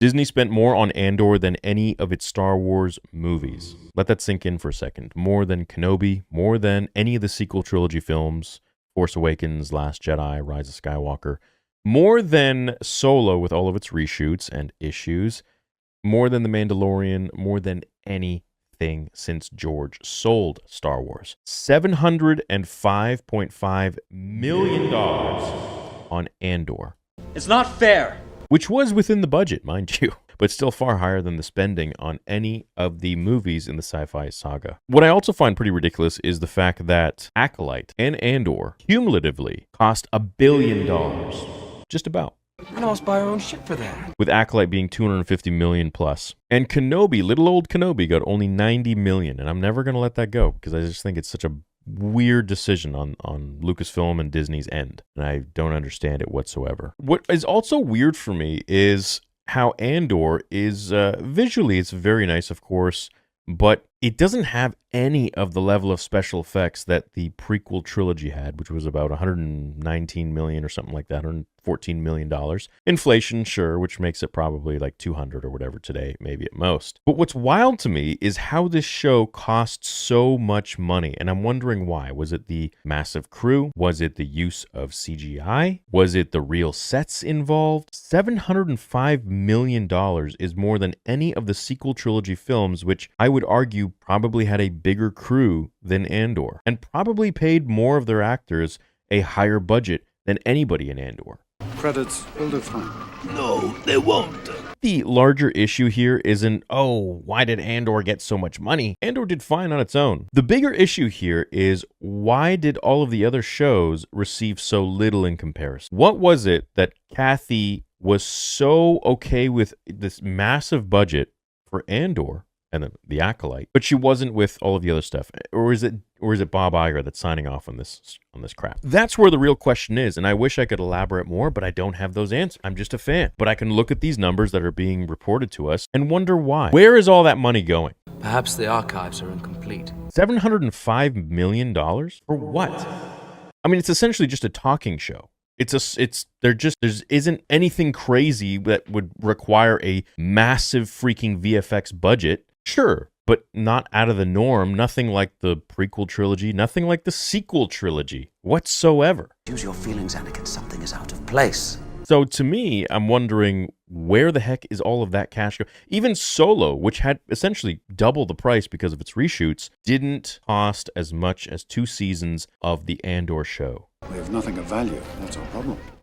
Disney spent more on Andor than any of its Star Wars movies. Let that sink in for a second. More than Kenobi, more than any of the sequel trilogy films, Force Awakens, Last Jedi, Rise of Skywalker, more than Solo with all of its reshoots and issues, more than The Mandalorian, more than anything since George sold Star Wars. $705.5 million on Andor. It's not fair. Which was within the budget, mind you, but still far higher than the spending on any of the movies in the sci-fi saga. What I also find pretty ridiculous is the fact that Acolyte and Andor cumulatively cost $1 billion. Just about. I'd almost buy our own ship for that. With Acolyte being $250 million plus. And Kenobi, little old Kenobi, got only $90 million, and I'm never going to let that go because I just think it's such a weird decision on Lucasfilm and Disney's end, and I don't understand it whatsoever. What is also weird for me is how Andor is visually, it's very nice, of course, but it doesn't have any of the level of special effects that the prequel trilogy had, which was about $119 million or something like that, $114 million. Inflation, sure, which makes it probably like 200 or whatever today, maybe at most. But what's wild to me is how this show costs so much money, and I'm wondering why. Was it the massive crew? Was it the use of CGI? Was it the real sets involved? $705 million is more than any of the sequel trilogy films, which I would argue probably had a bigger crew than Andor, and probably paid more of their actors a higher budget than anybody in Andor. Credits will do fine. No, they won't. The larger issue here isn't, oh, why did Andor get so much money? Andor did fine on its own. The bigger issue here is, why did all of the other shows receive so little in comparison? What was it that Kathy was so okay with this massive budget for Andor and the Acolyte, but she wasn't with all of the other stuff? Or is it Bob Iger that's signing off on this crap? That's where the real question is, and I wish I could elaborate more, but I don't have those answers. I'm just a fan. But I can look at these numbers that are being reported to us and wonder why. Where is all that money going? Perhaps the archives are incomplete. $705 million? For what? I mean, it's essentially just a talking show. There isn't anything crazy that would require a massive freaking VFX budget. Sure, but not out of the norm. Nothing like the prequel trilogy, nothing like the sequel trilogy whatsoever. Use your feelings, Anakin. Something is out of place. So to me, I'm wondering, where the heck is all of that cash go? Even Solo, which had essentially double the price because of its reshoots, didn't cost as much as 2 seasons of the Andor show. We have nothing of value. That's our problem.